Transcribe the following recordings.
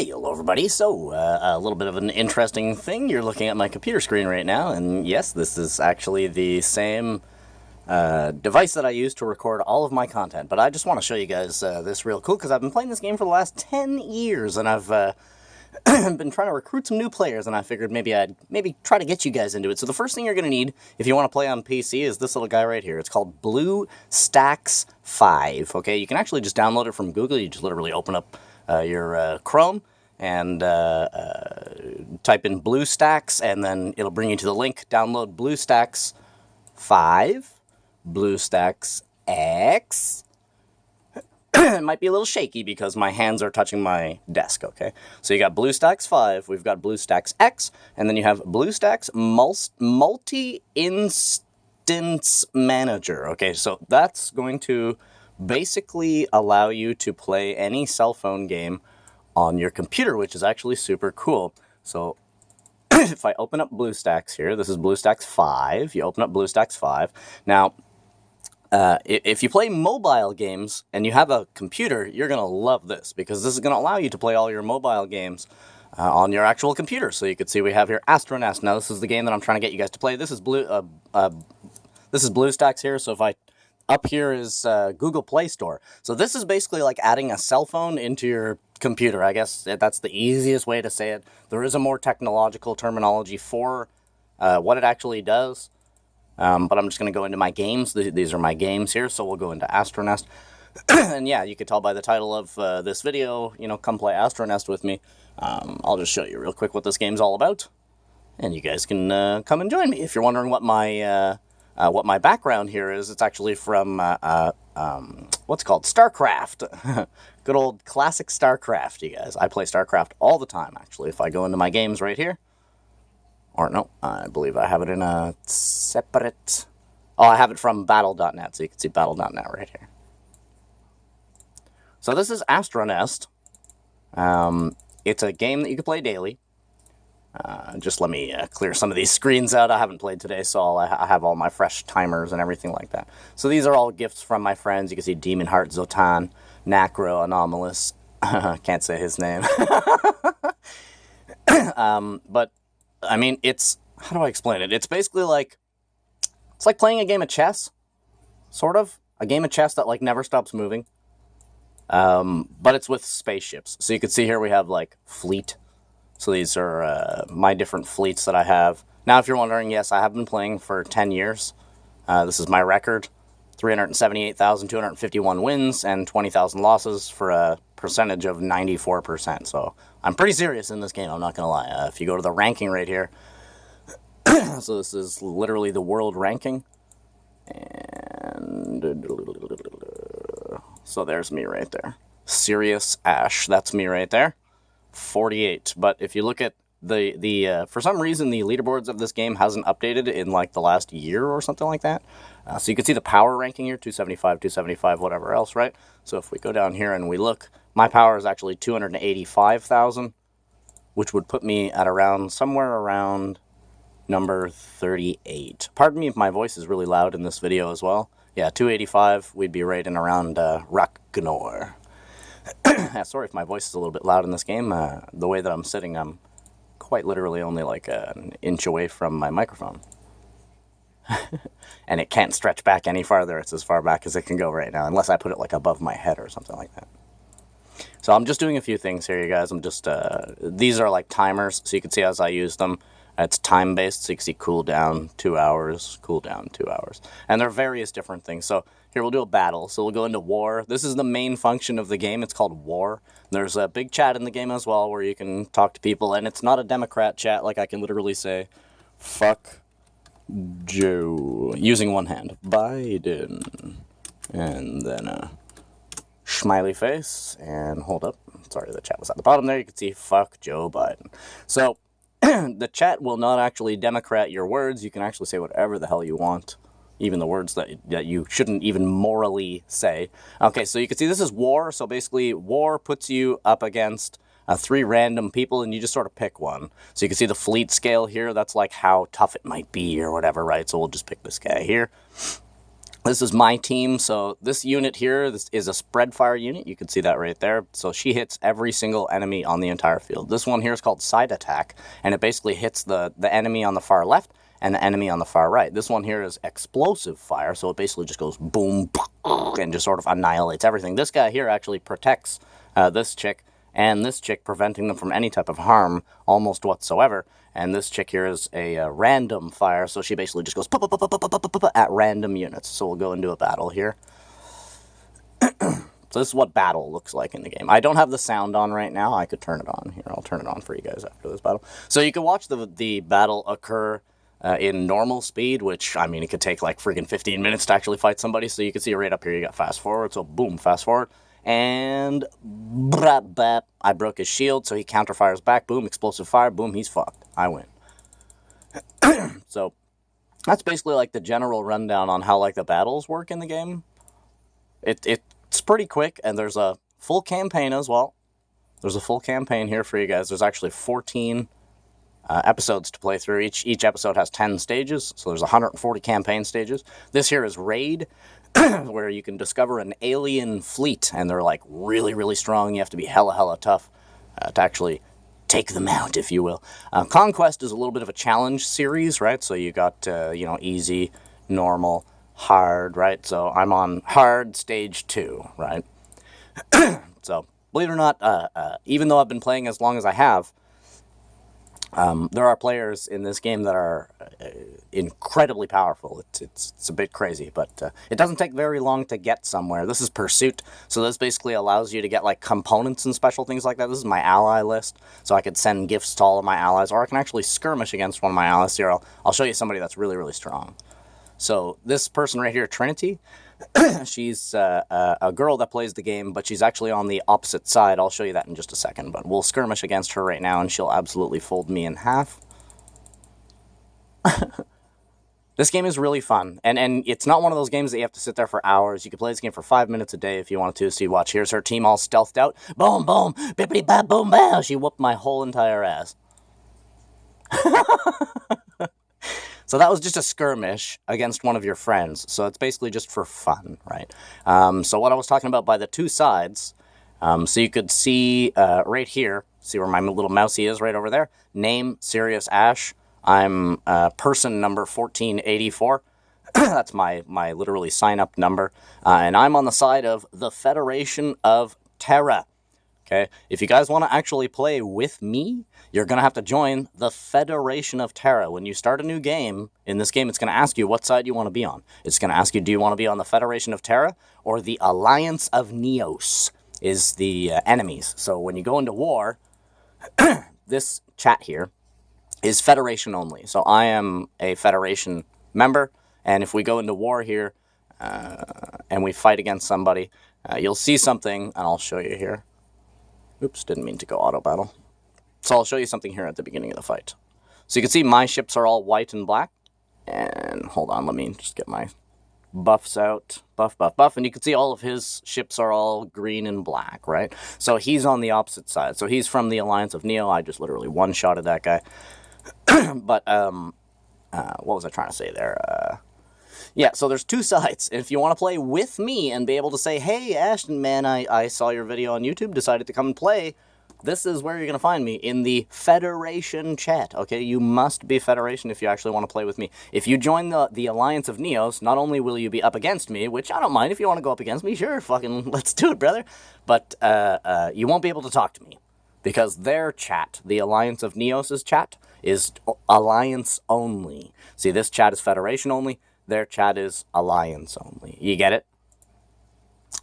Hey, hello everybody. So, a little bit of an interesting thing. You're looking at my computer screen right now, and yes, this is actually the same device that I use to record all of my content. But I just want to show you guys this real cool, because I've been playing this game for the last 10 years, and I've been trying to recruit some new players, and I figured I'd try to get you guys into it. So the first thing you're going to need, if you want to play on PC, is this little guy right here. It's called BlueStacks 5, okay? You can actually just download it from Google. You just literally open up your Chrome and type in BlueStacks, and then it'll bring you to the link. Download BlueStacks 5, BlueStacks X. It might be a little shaky because my hands are touching my desk, okay? So you got BlueStacks 5, we've got BlueStacks X, and then you have BlueStacks Multi-Instance Manager, okay? So that's going to basically allow you to play any cell phone game on your computer, which is actually super cool. So if I open up BlueStacks here, this is BlueStacks 5. You open up BlueStacks 5. Now, if you play mobile games and you have a computer, you're going to love this, because this is going to allow you to play all your mobile games on your actual computer. So you can see we have here Astronest. Now, this is the game that I'm trying to get you guys to play. This is BlueStacks here. So if I up here is Google Play Store. So this is basically like adding a cell phone into your computer. I guess that's the easiest way to say it. There is a more technological terminology for what it actually does. But I'm just going to go into my games. These are my games here, so we'll go into Astronest. And yeah, you can tell by the title of this video, come play Astronest with me. I'll just show you real quick what this game's all about. And you guys can come and join me. If you're wondering what my background here is, it's actually from, what's it called? StarCraft. Good old classic StarCraft, you guys. I play StarCraft all the time, actually. If I go into my games right here. Or no, I believe I have it in a separate... Oh, I have it from battle.net, so you can see battle.net right here. So this is Astronest. It's a game that you can play daily. Just let me clear some of these screens out. I haven't played today, so I have all my fresh timers and everything like that. So these are all gifts from my friends. You can see Demon Heart, Zotan, Nacro, Anomalous. Can't say his name. But, I mean, how do I explain it? It's basically like, it's like playing a game of chess, sort of. A game of chess that, like, never stops moving. But it's with spaceships. So you can see here we have, like, fleet. So these are my different fleets that I have. Now, if you're wondering, yes, I have been playing for 10 years. This is my record. 378,251 wins and 20,000 losses for a percentage of 94%. So I'm pretty serious in this game, I'm not going to lie. If you go to the ranking right here, so this is literally the world ranking. And so there's me right there. Serious Ash, that's me right there. 48. But if you look at the for some reason, the leaderboards of this game hasn't updated in like the last year or something like that. So you can see the power ranking here, 275, whatever else, right? So if we go down here and we look, my power is actually 285,000, which would put me at somewhere around number 38. Pardon me if my voice is really loud in this video as well. Yeah, 285, we'd be right in around Ragnar. Sorry if my voice is a little bit loud in this game. The way that I'm sitting, I'm quite literally only like an inch away from my microphone. And it can't stretch back any farther. It's as far back as it can go right now, unless I put it like above my head or something like that. So I'm just doing a few things here, you guys. I'm just, these are like timers, so you can see as I use them. It's time-based, so you can see cooldown 2 hours, cooldown 2 hours. And there are various different things. So here we'll do a battle. So we'll go into war. This is the main function of the game. It's called war. There's a big chat in the game as well where you can talk to people. And it's not a Democrat chat. Like I can literally say, fuck Joe. Using one hand. Biden. And then smiley face. And hold up. Sorry, the chat was at the bottom there. You can see, fuck Joe Biden. So the chat will not actually Democrat your words. You can actually say whatever the hell you want. Even the words that you shouldn't even morally say. Okay, so you can see this is war. So basically, war puts you up against 3 random people, and you just sort of pick one. So you can see the fleet scale here. That's like how tough it might be or whatever, right? So we'll just pick this guy here. This is my team, so this unit here, this is a spread fire unit. You can see that right there. So she hits every single enemy on the entire field. This one here is called side attack, and it basically hits the enemy on the far left and the enemy on the far right. This one here is explosive fire, so it basically just goes boom, and just sort of annihilates everything. This guy here actually protects this chick and this chick, preventing them from any type of harm almost whatsoever. And this chick here is a random fire, so she basically just goes at random units. So we'll go into a battle here. So this is what battle looks like in the game. I don't have the sound on right now. I could turn it on here. I'll turn it on for you guys after this battle. So you can watch the battle occur in normal speed, which, I mean, it could take like freaking 15 minutes to actually fight somebody. So you can see right up here, you got fast forward. So boom, fast forward. And brap, bap, I broke his shield, so he counterfires back. Boom, explosive fire. Boom, he's fucked. I win. So that's basically like the general rundown on how like the battles work in the game. It's pretty quick, and there's a full campaign as well. There's a full campaign here for you guys. There's actually 14 episodes to play through. Each episode has 10 stages, so there's 140 campaign stages. This here is Raid, where you can discover an alien fleet, and they're like really, really strong. You have to be hella tough to actually take them out, if you will. Conquest is a little bit of a challenge series, right? So you got, easy, normal, hard, right? So I'm on hard stage 2, right? So, believe it or not, even though I've been playing as long as I have, there are players in this game that are incredibly powerful. It's a bit crazy, but it doesn't take very long to get somewhere. This is Pursuit, so this basically allows you to get like components and special things like that. This is my ally list, so I could send gifts to all of my allies, or I can actually skirmish against one of my allies here. I'll show you somebody that's really, really strong. So this person right here, Trinity, she's a girl that plays the game, but she's actually on the opposite side. I'll show you that in just a second, but we'll skirmish against her right now, and she'll absolutely fold me in half. This game is really fun, and it's not one of those games that you have to sit there for hours. You can play this game for 5 minutes a day if you want to. So you watch, here's her team all stealthed out. Boom, boom, bippity bap, boom, bow. She whooped my whole entire ass. So that was just a skirmish against one of your friends. So it's basically just for fun, right? So what I was talking about by the two sides, so you could see right here, see where my little mousey is right over there? Name, Sirius Ash. I'm person number 1484. That's my literally sign-up number. And I'm on the side of the Federation of Terra. Okay, if you guys want to actually play with me, you're going to have to join the Federation of Terra. When you start a new game, in this game, it's going to ask you what side you want to be on. It's going to ask you, do you want to be on the Federation of Terra or the Alliance of Neos is the enemies. So when you go into war, this chat here is Federation only. So I am a Federation member, and if we go into war here and we fight against somebody, you'll see something, and I'll show you here. Oops, didn't mean to go auto battle. So I'll show you something here at the beginning of the fight. So you can see my ships are all white and black. And hold on, let me just get my buffs out. Buff. And you can see all of his ships are all green and black, right? So he's on the opposite side. So he's from the Alliance of Neo. I just literally one-shotted that guy. But, what was I trying to say there? Yeah, so there's two sides. If you want to play with me and be able to say, hey, Ashton, man, I saw your video on YouTube, decided to come and play, this is where you're going to find me, in the Federation chat, okay? You must be Federation if you actually want to play with me. If you join the Alliance of Neos, not only will you be up against me, which I don't mind if you want to go up against me, sure, fucking let's do it, brother, but you won't be able to talk to me, because their chat, the Alliance of Neos' chat, is Alliance only. See, this chat is Federation only. Their chat is Alliance only. You get it?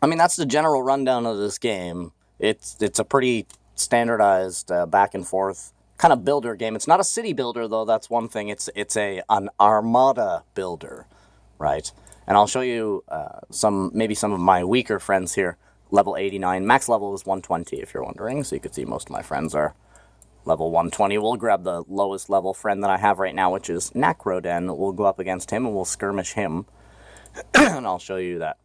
I mean, that's the general rundown of this game. It's a pretty standardized back and forth kind of builder game. It's not a city builder, though. That's one thing. It's an armada builder, right? And I'll show you maybe some of my weaker friends here. Level 89. Max level is 120, if you're wondering. So you can see most of my friends are level 120. We'll grab the lowest level friend that I have right now, which is Nakroden. We'll go up against him and we'll skirmish him. And I'll show you that.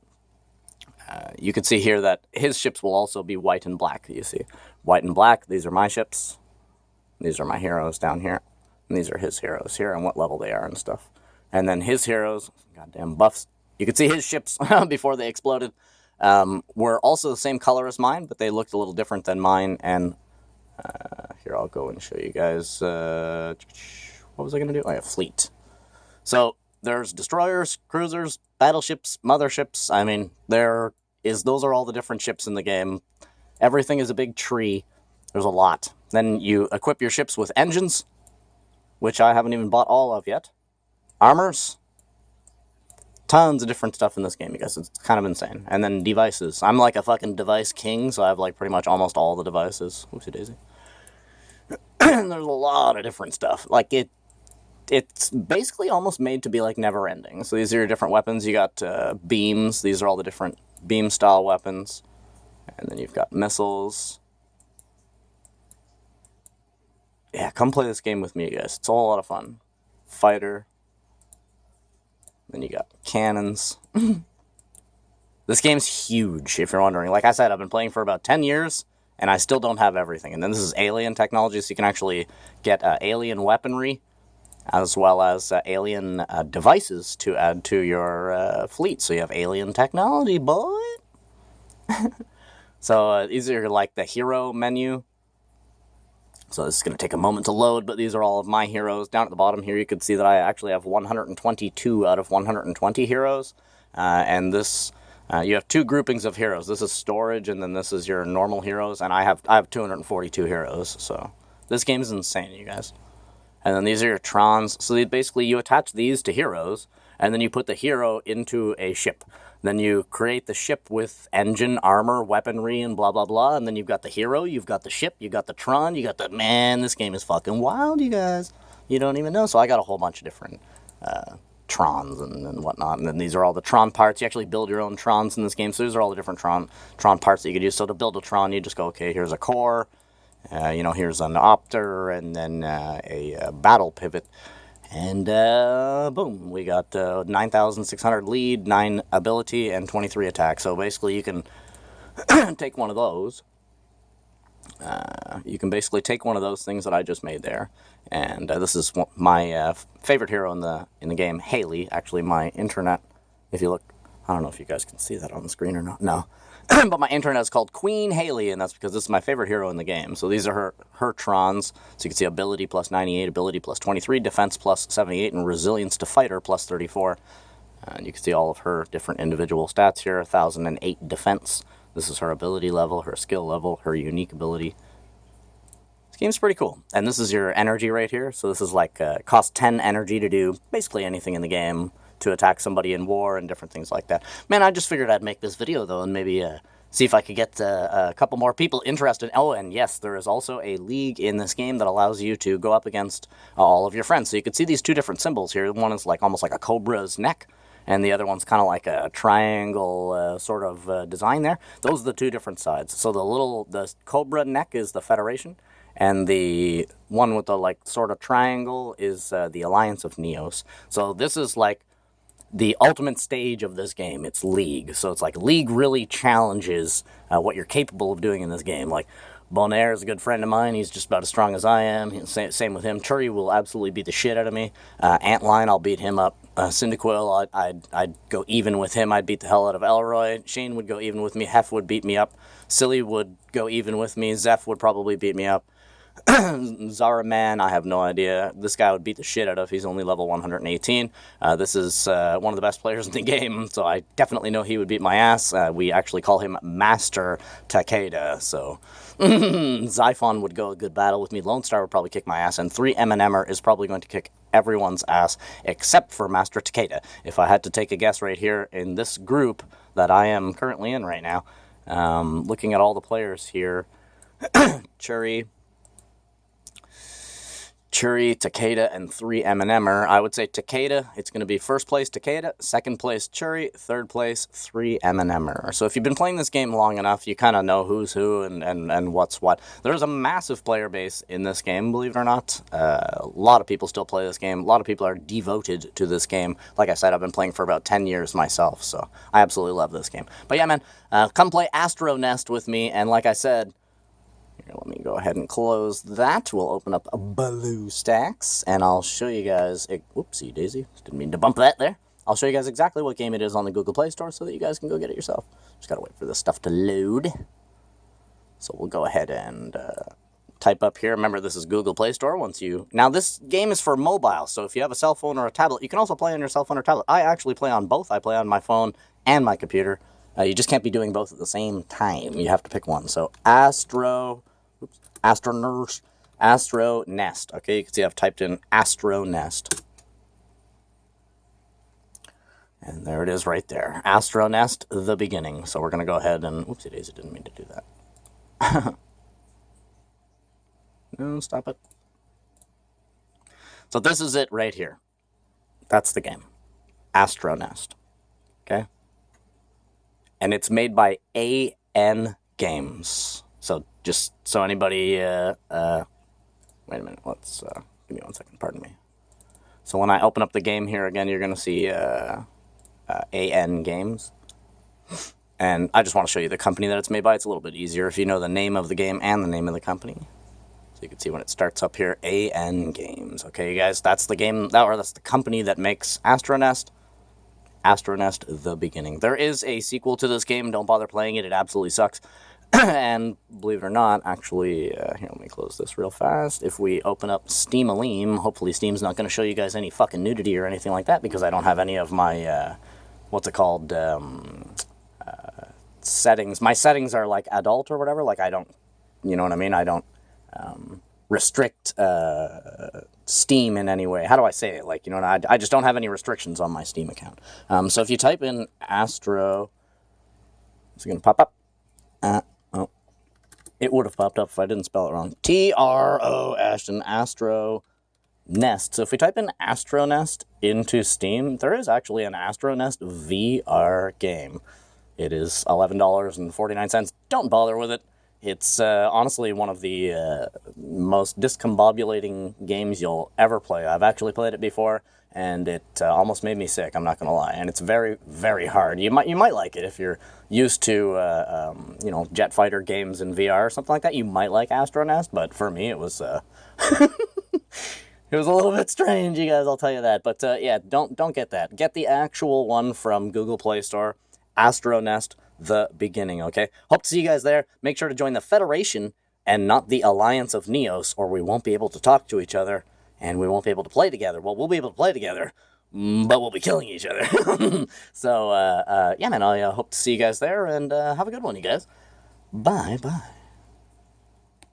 You can see here that his ships will also be white and black, you see. White and black, these are my ships. These are my heroes down here. And these are his heroes here and what level they are and stuff. And then his heroes, goddamn buffs, You could see his ships before they exploded. Were also the same color as mine, but they looked a little different than mine. And here, I'll go and show you guys. What was I going to do? Oh, yeah, fleet. So there's destroyers, cruisers, battleships, motherships. I mean, those are all the different ships in the game. Everything is a big tree. There's a lot. Then you equip your ships with engines, which I haven't even bought all of yet. Armors. Tons of different stuff in this game, you guys. It's kind of insane. And then devices. I'm like a fucking device king, so I have like pretty much almost all the devices. Whoopsie daisy. And there's a lot of different stuff. Like, it's basically almost made to be like never ending. So these are your different weapons. You got beams. These are all the different beam style weapons. And then you've got missiles. Yeah, come play this game with me, guys. It's a whole lot of fun. Fighter. Then you got cannons. This game's huge, if you're wondering. Like I said, I've been playing for about 10 years, and I still don't have everything. And then this is alien technology, so you can actually get alien weaponry, as well as alien devices to add to your fleet. So you have alien technology, boy! So these are like the hero menu. So this is going to take a moment to load, but these are all of my heroes. Down at the bottom here, you can see that I actually have 122 out of 120 heroes. And this, you have two groupings of heroes. This is storage, and then this is your normal heroes. And I have 242 heroes. So this game is insane, you guys. And then these are your Trons. So basically, you attach these to heroes, and then you put the hero into a ship. Then you create the ship with engine, armor, weaponry, and blah, blah, blah. And then you've got the hero, you've got the ship, you got the Tron, you got the... Man, this game is fucking wild, you guys. You don't even know. So I got a whole bunch of different Trons and whatnot. And then these are all the Tron parts. You actually build your own Trons in this game. So these are all the different Tron parts that you could use. So to build a Tron, you just go, okay, here's a core. Here's an opter, and then a battle pivot. And boom, we got 9,600 lead, 9 ability, and 23 attack. So basically you can take one of those. You can basically take one of those things that I just made there. And this is my favorite hero in the game, Haley. Actually, my internet, if you look, I don't know if you guys can see that on the screen or not. No. But my internet is called Queen Haley, and that's because this is my favorite hero in the game. So these are her Trons. So you can see ability plus 98, ability plus 23, defense plus 78, and resilience to fighter plus 34. And you can see all of her different individual stats here. 1,008 defense. This is her ability level, her skill level, her unique ability. This game's pretty cool. And this is your energy right here. So this is like, costs 10 energy to do basically anything in the game, to attack somebody in war and different things like that. Man, I just figured I'd make this video, though, and maybe see if I could get a couple more people interested. Oh, and yes, there is also a league in this game that allows you to go up against all of your friends. So you can see these two different symbols here. One is like almost like a cobra's neck, and the other one's kind of like a triangle sort of design there. Those are the two different sides. So the cobra neck is the Federation, and the one with the like sort of triangle is the Alliance of Neos. So this is like the ultimate stage of this game. It's League. So it's like League really challenges what you're capable of doing in this game. Like, Bonaire is a good friend of mine. He's just about as strong as I am. Same with him. Churi will absolutely beat the shit out of me. Antline, I'll beat him up. Cyndaquil, I'd go even with him. I'd beat the hell out of Elroy. Shane would go even with me. Hef would beat me up. Silly would go even with me. Zeph would probably beat me up. Zaraman, I have no idea. This guy would beat the shit out of. He's only level 118. This is one of the best players in the game, so I definitely know he would beat my ass. We actually call him Master Takeda, so Xiphon would go a good battle with me. Lone Star would probably kick my ass, and 3 M&M'er is probably going to kick everyone's ass except for Master Takeda. If I had to take a guess right here in this group that I am currently in right now, looking at all the players here, Churi, Takeda, and 3 M&M'er. I would say Takeda, it's going to be first place Takeda, second place Churi, third place 3 M&M'er. So if you've been playing this game long enough, you kind of know who's who and what's what. There's a massive player base in this game, believe it or not. A lot of people still play this game. A lot of people are devoted to this game. Like I said, I've been playing for about 10 years myself, so I absolutely love this game. But yeah, man, come play Astronest with me, and like I said, here, let me go ahead and close that. We'll open up BlueStacks, and I'll show you guys... Whoopsie daisy. Didn't mean to bump that there. I'll show you guys exactly what game it is on the Google Play Store so that you guys can go get it yourself. Just gotta wait for this stuff to load. So we'll go ahead and type up here. Remember, this is Google Play Store. Now, this game is for mobile, so if you have a cell phone or a tablet, you can also play on your cell phone or tablet. I actually play on both. I play on my phone and my computer. You just can't be doing both at the same time. You have to pick one. So Astronest. Okay, you can see I've typed in Astronest. And there it is right there. Astronest, the beginning. So we're going to go ahead and... Whoopsie daisy, didn't mean to do that. No, stop it. So this is it right here. That's the game. Astronest. Okay? And it's made by AN Games. So just so anybody... wait a minute. Let's... give me 1 second. Pardon me. So when I open up the game here again, you're going to see AN Games. And I just want to show you the company that it's made by. It's a little bit easier if you know the name of the game and the name of the company. So you can see when it starts up here, AN Games. Okay, you guys, that's the game, that's the company that makes Astronest. Astronest, the beginning. There is a sequel to this game. Don't bother playing it. It absolutely sucks. And believe it or not, actually, here, let me close this real fast. If we open up Steam-a-leam, hopefully Steam's not going to show you guys any fucking nudity or anything like that because I don't have any of my, what's it called, settings. My settings are like adult or whatever. Like I don't, you know what I mean? I don't restrict Steam in any way. How do I say it? Like, you know, I just don't have any restrictions on my Steam account. So if you type in Astro, it's going to pop up. Oh, it would have popped up if I didn't spell it wrong. TRO Ashton Astro Nest. So if we type in Astronest into Steam, there is actually an Astronest VR game. It is $11.49. Don't bother with it. It's honestly one of the most discombobulating games you'll ever play. I've actually played it before, and it almost made me sick, I'm not going to lie. And it's very, very hard. You might like it if you're used to, you know, jet fighter games in VR or something like that. You might like Astronest, but for me it was... It was a little bit strange, you guys, I'll tell you that. But yeah, don't get that. Get the actual one from Google Play Store, Astronest, the beginning, okay? Hope to see you guys there. Make sure to join the Federation and not the Alliance of Neos, or we won't be able to talk to each other, and we won't be able to play together. Well, we'll be able to play together, but we'll be killing each other. So, yeah, man, I hope to see you guys there, and have a good one, you guys. Bye-bye.